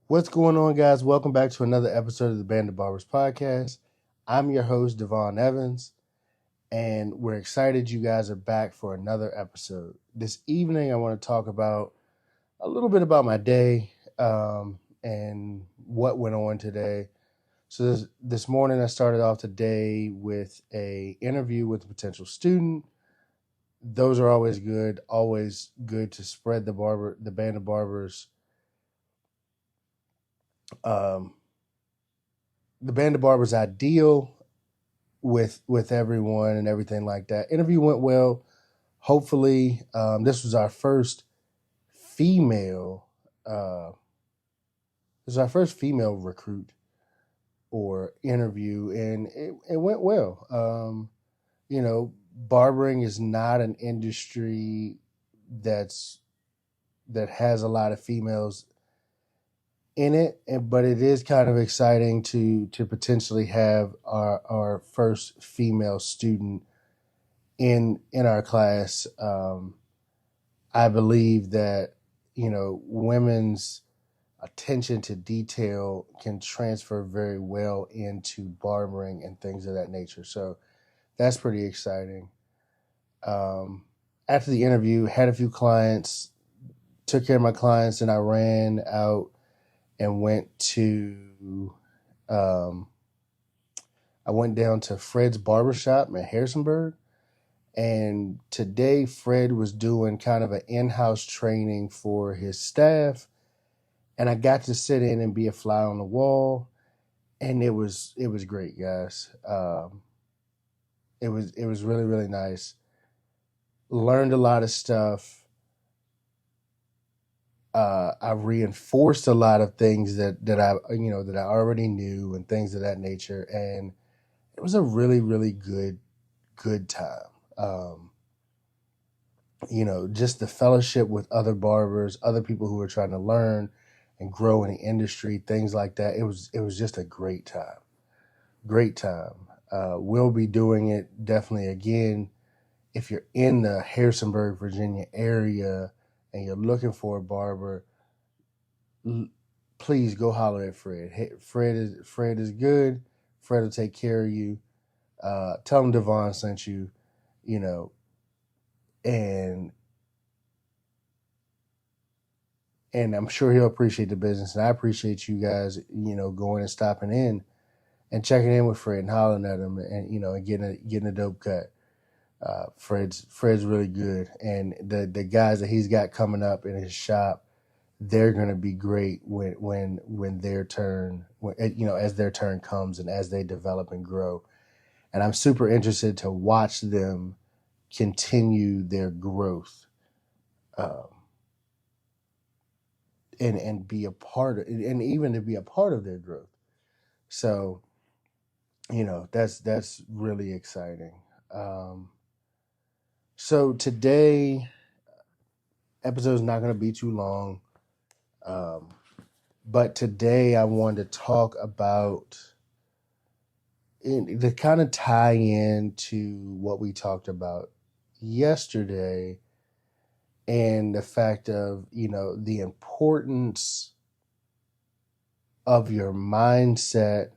What's going on, guys? Welcome back to another episode of the Band of Barbers podcast. I'm your host, Devon Evans, and we're excited you guys are back for another episode. This evening, I want to talk about a little bit about my day and what went on today. So this morning, I started off the day with a interview with a potential student. Those are always good to spread the Band of Barbers um, the Band of Barbers ideal with everyone and everything like that. Interview went well. Hopefully, this was our first female. This was our first female recruit or interview, and it went well. Barbering is not an industry that has a lot of females in it, but it is kind of exciting to potentially have our first female student in our class. I believe that women's attention to detail can transfer very well into barbering and things of that nature. So that's pretty exciting. After the interview, had a few clients, took care of my clients, and I ran out and I went down to Fred's Barbershop in Harrisonburg. And today Fred was doing kind of an in-house training for his staff. And I got to sit in and be a fly on the wall. And it was great, guys. It was really, really nice. Learned a lot of stuff. I reinforced a lot of things that I already knew and things of that nature, and it was a really, really good time. Just the fellowship with other barbers, other people who are trying to learn and grow in the industry, things like that. It was just a great time. Great time. We'll be doing it definitely again. If you're in the Harrisonburg, Virginia area and you're looking for a barber, please go holler at Fred. Hey, Fred is good. Fred will take care of you. Tell him Devon sent you, and I'm sure he'll appreciate the business. And I appreciate you guys, going and stopping in and checking in with Fred and hollering at him and, and getting a dope cut. Fred's really good. And the guys that he's got coming up in his shop, they're going to be great when their turn, as their turn comes and as they develop and grow. And I'm super interested to watch them continue their growth, and be a part of, and even to be a part of their growth. So, that's really exciting. So today episode is not going to be too long. But today I wanted to talk about, to kind of tie into what we talked about yesterday and the fact of, the importance of your mindset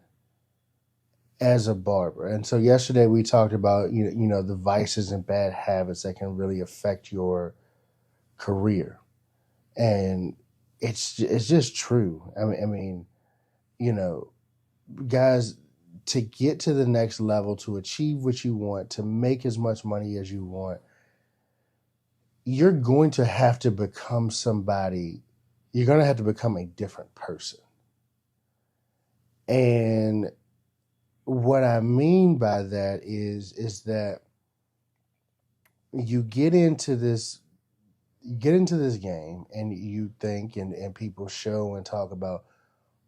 as a barber. And so yesterday we talked about, the vices and bad habits that can really affect your career. And it's just true. I mean, guys, to get to the next level, to achieve what you want, to make as much money as you want, you're going to have to become somebody. You're going to have to become a different person. And what I mean by that is that you get into this game and you think and people show and talk about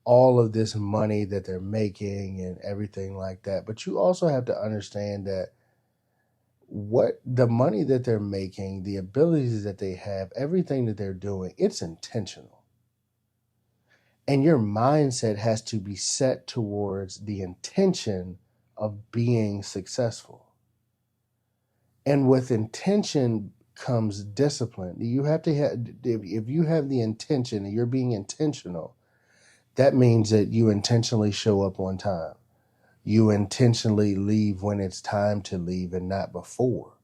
all of this money that they're making and everything like that. But you also have to understand that what the money that they're making, the abilities that they have, everything that they're doing, it's intentional. And your mindset has to be set towards the intention of being successful. And with intention comes discipline. You have to have, if you have the intention and you're being intentional, That means that you intentionally show up on time. You intentionally leave when it's time to leave and not before.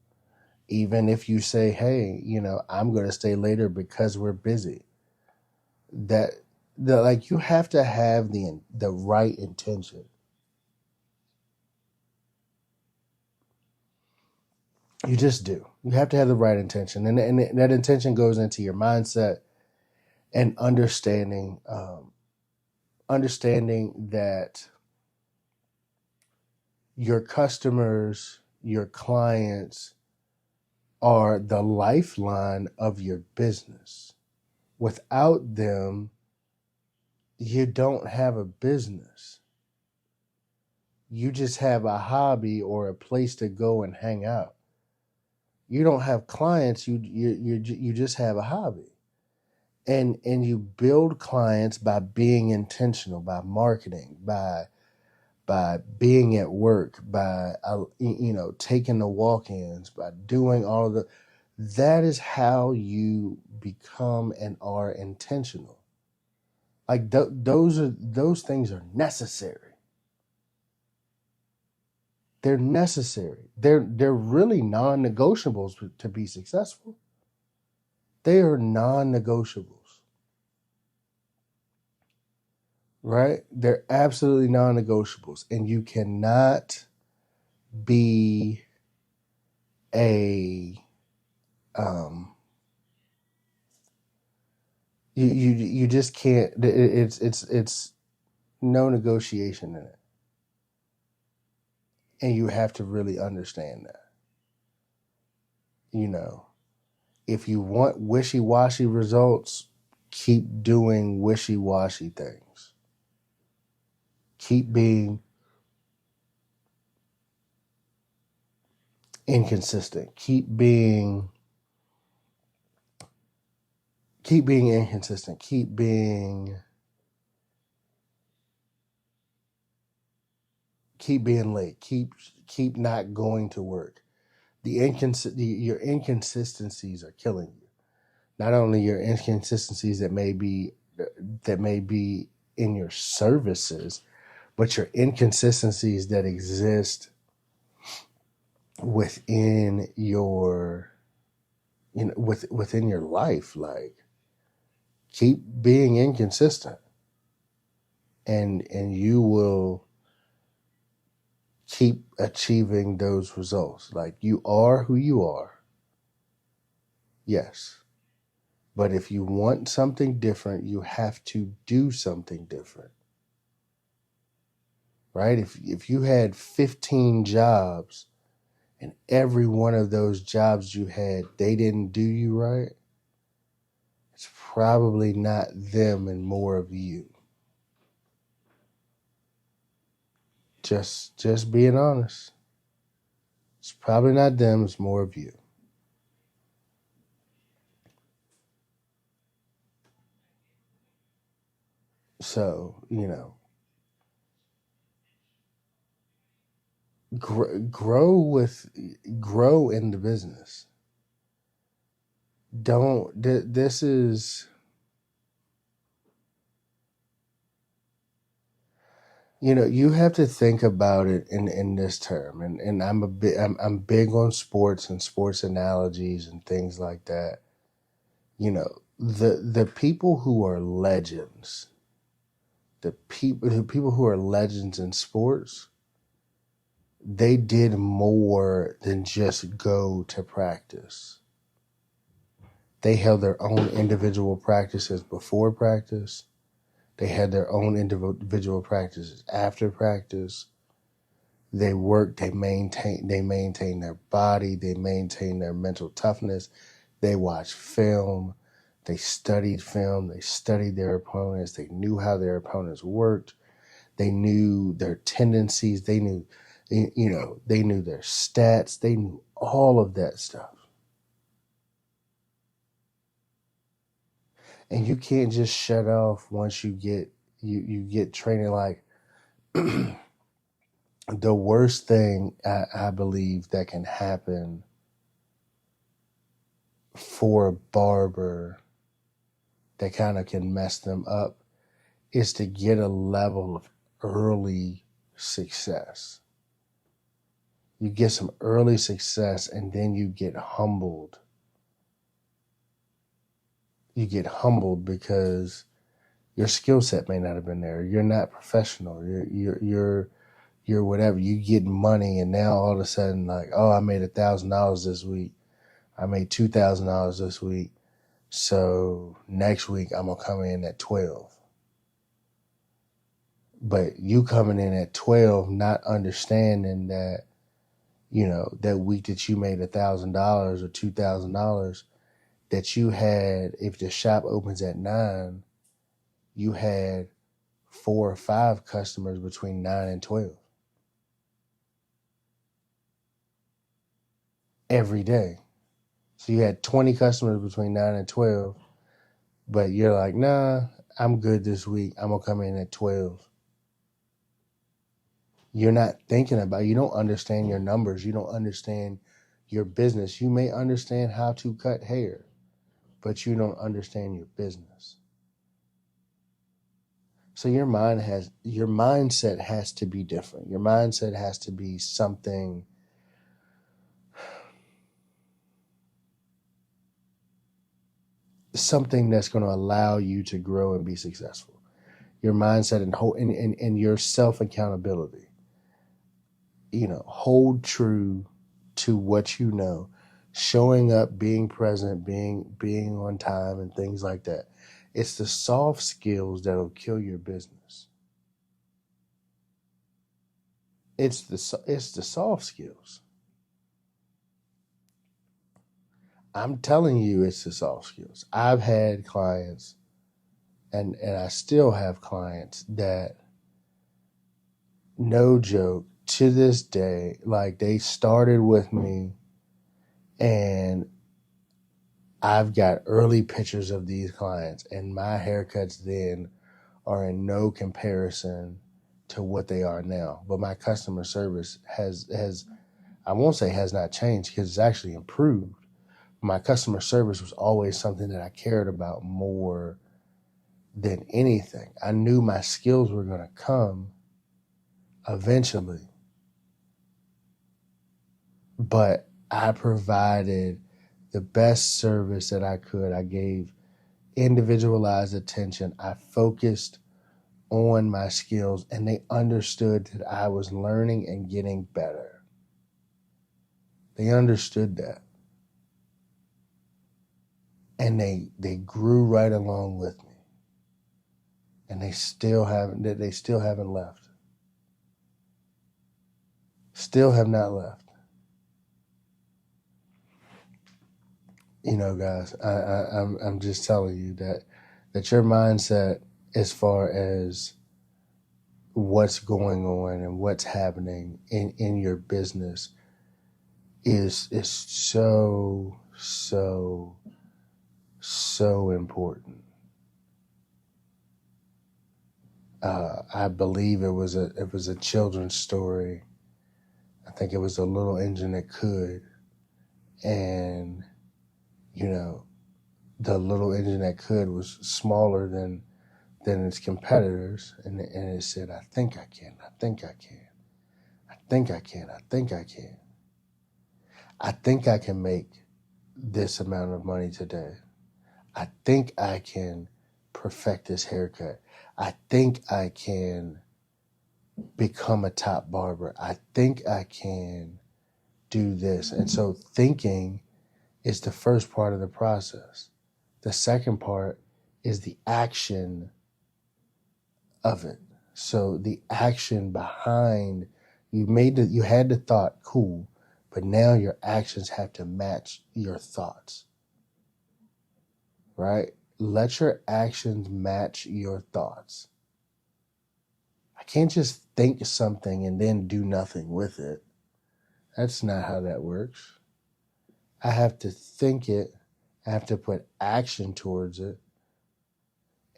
Even if you say, hey, I'm going to stay later because we're busy. That like you have to have the right intention. You just do. You have to have the right intention, and that intention goes into your mindset and understanding that your customers, your clients are the lifeline of your business. Without them, you don't have a business. You just have a hobby or a place to go and hang out. You don't have clients. You just have a hobby, and you build clients by being intentional, by marketing, by being at work, by taking the walk-ins, by doing all of the. That is how you become and are intentional. Like those things are necessary. They're necessary. They're really non-negotiables to be successful. They are non-negotiables, right? They're absolutely non-negotiables, and you cannot be a you just can't. It's no negotiation in it, and you have to really understand that. You know, if you want wishy-washy results, keep doing wishy-washy things. Keep being inconsistent. Keep being inconsistent. Keep being late. Keep not going to work. Your inconsistencies are killing you. Not only your inconsistencies that may be in your services, but your inconsistencies that exist within your within your life. Like, keep being inconsistent, and you will keep achieving those results. Like, you are who you are, yes, but if you want something different, you have to do something different, right? If you had 15 jobs and every one of those jobs you had, they didn't do you right, it's probably not them and more of you. Just being honest. It's probably not them, it's more of you. So, grow in the business. Don't this is you have to think about it in this term, and I'm big on sports and sports analogies and things like that. The people who are legends, the people who are legends in sports, they did more than just go to practice. They held their own individual practices before practice. They had their own individual practices after practice. They worked, they maintained their body, they maintained their mental toughness. They watched film, they studied film, they studied their opponents, they knew how their opponents worked, they knew their tendencies, they knew their stats, they knew all of that stuff. And you can't just shut off once you get training. Like, the worst thing I believe that can happen for a barber that kind of can mess them up is to get a level of early success. You get some early success and then you get humbled. You get humbled because your skill set may not have been there. You're not professional. You're whatever. You get money and now all of a sudden, like, oh, I made $1,000 this week. I made $2,000 this week. So next week I'm gonna come in at 12. But you coming in at 12, not understanding that, that week that you made $1,000 or $2,000, that you had, if the shop opens at 9, you had 4 or 5 customers between 9 and 12 every day. So you had 20 customers between 9 and 12, but you're like, nah, I'm good this week. I'm going to come in at 12. You're not thinking about, you don't understand your numbers. You don't understand your business. You may understand how to cut hair, but you don't understand your business. So your mindset has to be different. Your mindset has to be something that's going to allow you to grow and be successful. Your mindset and your self accountability. Hold true to what you know, showing up, being present, being on time, and things like that. It's the soft skills that'll kill your business. It's the soft skills. I'm telling you, it's the soft skills. I've had clients, and I still have clients that, no joke, to this day, like, they started with me, and I've got early pictures of these clients, and my haircuts then are in no comparison to what they are now. But my customer service has I won't say has not changed, because it's actually improved. My customer service was always something that I cared about more than anything. I knew my skills were going to come eventually, but I provided the best service that I could. I gave individualized attention. I focused on my skills, and they understood that I was learning and getting better. They understood that. And they grew right along with me. And they still haven't left. Still have not left. Guys, I'm just telling you that your mindset, as far as what's going on and what's happening in your business, is so important. I believe it was a children's story. I think it was The Little Engine That Could, and the little engine that could was smaller than its competitors, and it said, I think I can, I think I can, I think I can, I think I can. I think I can make this amount of money today. I think I can perfect this haircut. I think I can become a top barber. I think I can do this. And so thinking is the first part of the process. The second part is the action of it. So the action behind, you had the thought, cool, but now your actions have to match your thoughts, right? Let your actions match your thoughts. I can't just think something and then do nothing with it. That's not how that works. I have to think it. I have to put action towards it.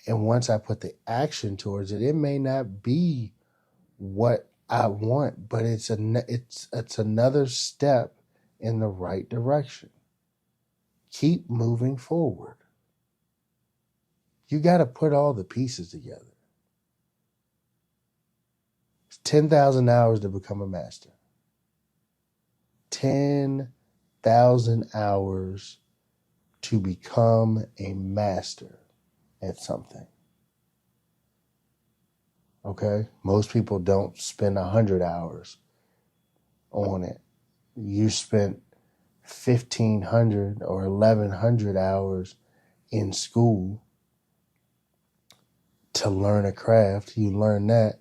And once I put the action towards it, it may not be what I want, but it's another step in the right direction. Keep moving forward. You got to put all the pieces together. It's 10,000 hours to become a master. 10,000 hours to become a master at something. Okay? Most people don't spend 100 hours on it. You spent 1,500 or 1,100 hours in school to learn a craft. You learn that,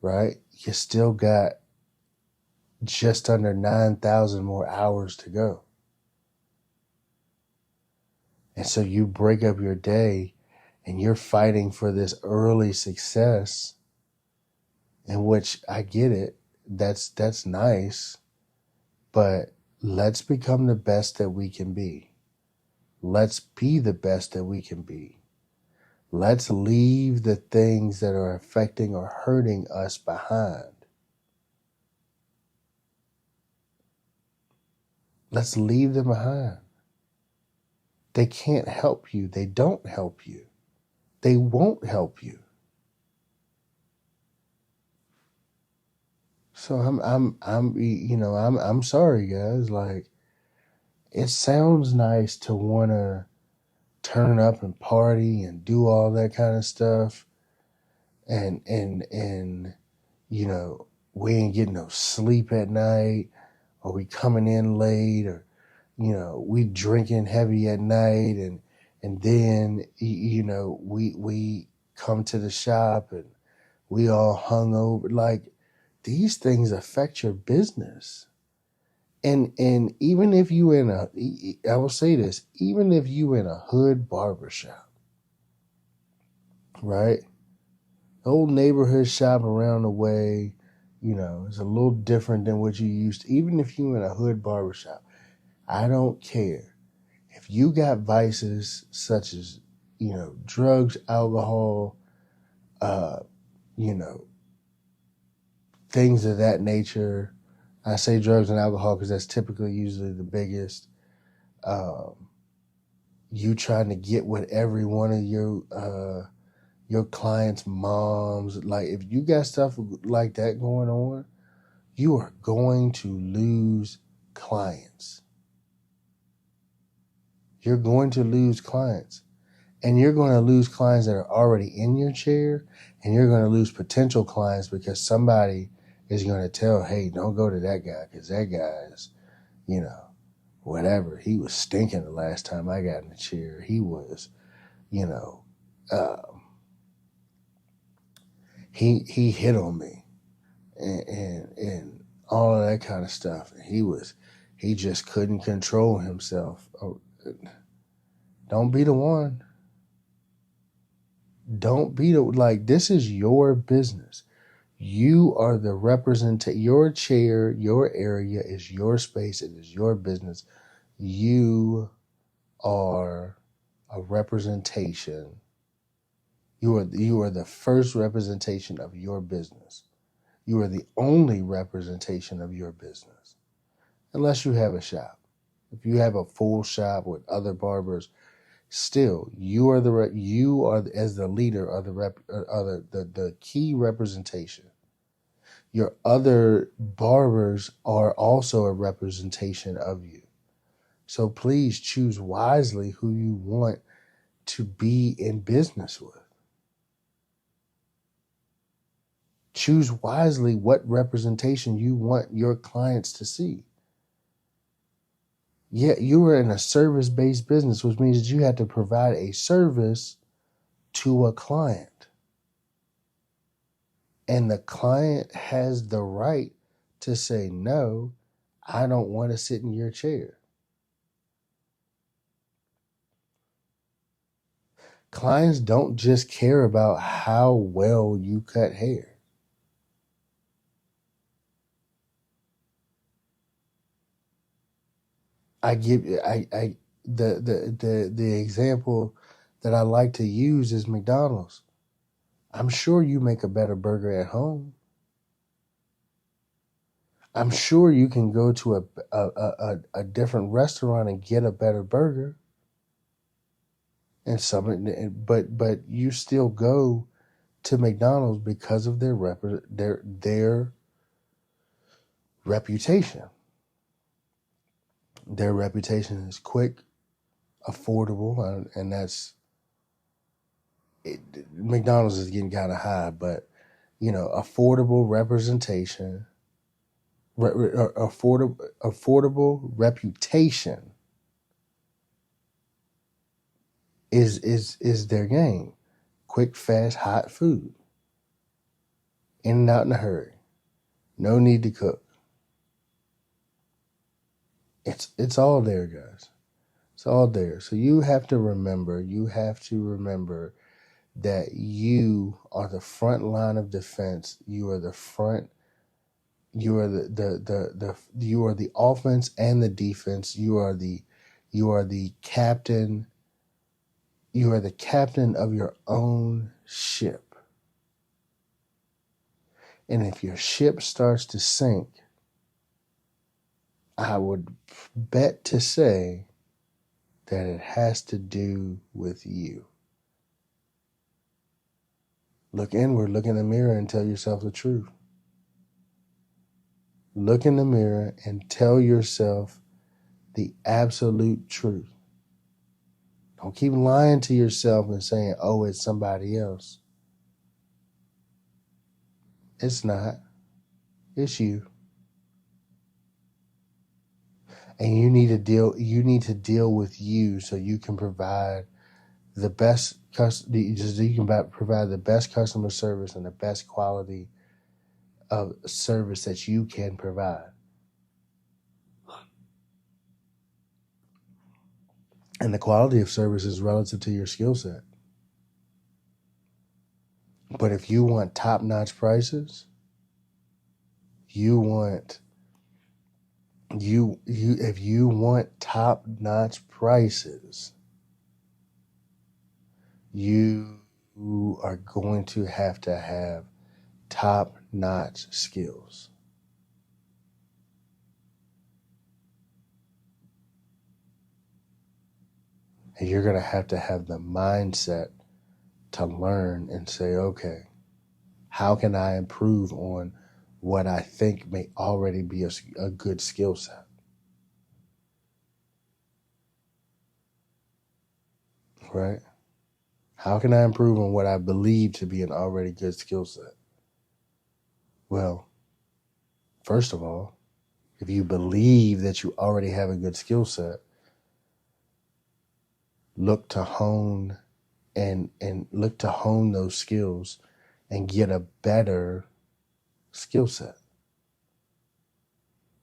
right? You still got just under 9,000 more hours to go. And so you break up your day and you're fighting for this early success, in which I get it. That's nice, but let's become the best that we can be. Let's be the best that we can be. Let's leave the things that are affecting or hurting us behind. Let's leave them behind. They can't help you. They don't help you. They won't help you. So I'm sorry, guys. Like, it sounds nice to want to turn up and party and do all that kind of stuff, and we ain't getting no sleep at night, or we coming in late, or we drinking heavy at night, and then we come to the shop and we all hung over. Like, these things affect your business. And even if you I will say this, even if you in a hood barbershop, right? Old neighborhood shop around the way, it's a little different than what you used to. Even if you in a hood barbershop, I don't care. If you got vices such as, drugs, alcohol, you know, things of that nature. I say drugs and alcohol because that's typically usually the biggest. You trying to get with every one of your clients' moms. Like, if you got stuff like that going on, you are going to lose clients. You're going to lose clients. And you're going to lose clients that are already in your chair, and you're going to lose potential clients because somebody is going to tell, hey, don't go to that guy because that guy is, whatever. He was stinking the last time I got in the chair. He was, uh, he hit on me and all of that kind of stuff. And he just couldn't control himself. Oh, don't be the one. Don't be this is your business. You are the your chair, your area is your space. It is your business. You are a representation. You are the first representation of your business. You are the only representation of your business. Unless you have a shop. If you have a full shop with other barbers, still, you are as the leader of the key representation. Your other barbers are also a representation of you. So please choose wisely who you want to be in business with. Choose wisely what representation you want your clients to see. Yeah, you are in a service-based business, which means that you have to provide a service to a client. And the client has the right to say, no, I don't want to sit in your chair. Clients don't just care about how well you cut hair. The example that I like to use is McDonald's. I'm sure you make a better burger at home. I'm sure you can go to a different restaurant and get a better burger. But you still go to McDonald's because of their reputation. Their reputation is quick, affordable, and that's it. McDonald's is getting kind of high, but affordable representation, affordable reputation is their game. Quick, fast, hot food, in and out in a hurry, no need to cook. It's all there, guys. It's all there. So you have to remember that you are the front line of defense. You are the front. You are you are the offense and the defense. You are the captain. You are the captain of your own ship. And if your ship starts to sink, I would bet to say that it has to do with you. Look inward, look in the mirror, and tell yourself the truth. Look in the mirror and tell yourself the absolute truth. Don't keep lying to yourself and saying, oh, it's somebody else. It's not. It's you. And you need to deal with you so you can provide the best provide the best customer service and the best quality of service that you can provide. And the quality of service is relative to your skill set. But if you want top-notch prices, if you want top-notch prices, you are going to have top-notch skills. And you're going to have the mindset to learn and say, okay, how can I improve on what I think may already be a good skill set? Right? How can I improve on what I believe to be an already good skill set? Well, first of all, if you believe that you already have a good skill set, look to hone those skills and get a better skill set.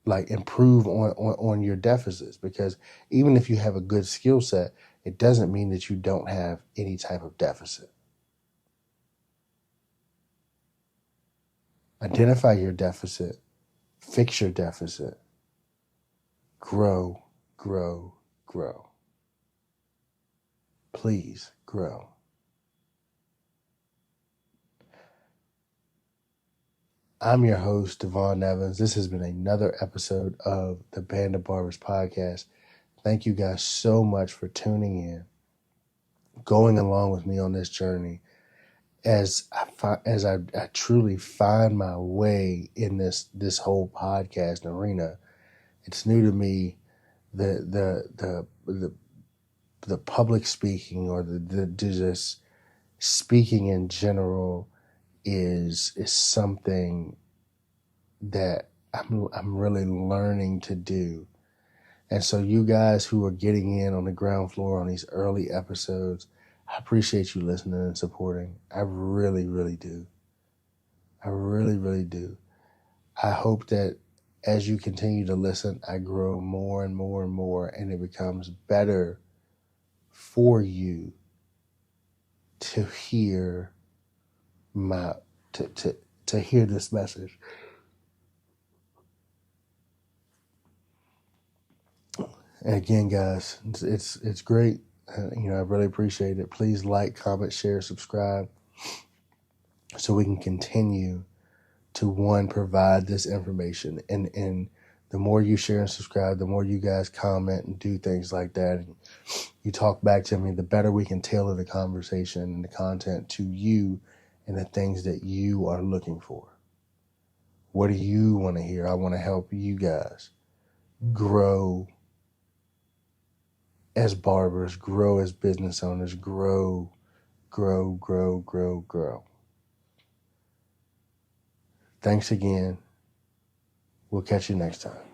Like improve on your deficits, because even if you have a good skill set, it doesn't mean that you don't have any type of deficit. Identify your deficit, fix your deficit, grow, grow, grow. Please grow. I'm your host, Devon Evans. This has been another episode of the Band of Barbers podcast. Thank you guys so much for tuning in, going along with me on this journey as I truly find my way in this whole podcast arena. It's new to me. The public speaking, or the just speaking in general, is something that I'm really learning to do. And so you guys who are getting in on the ground floor on these early episodes, I appreciate you listening and supporting. I really, really do. I really, really do. I hope that as you continue to listen, I grow more and more and more, and it becomes better for you to hear to hear this message. And again, guys, it's great. I really appreciate it. Please like, comment, share, subscribe, so we can continue to provide this information. And the more you share and subscribe, the more you guys comment and do things like that, and you talk back to me, the better we can tailor the conversation and the content to you and the things that you are looking for. What do you want to hear? I want to help you guys grow as barbers, grow as business owners, grow, grow, grow, grow, grow. Thanks again. We'll catch you next time.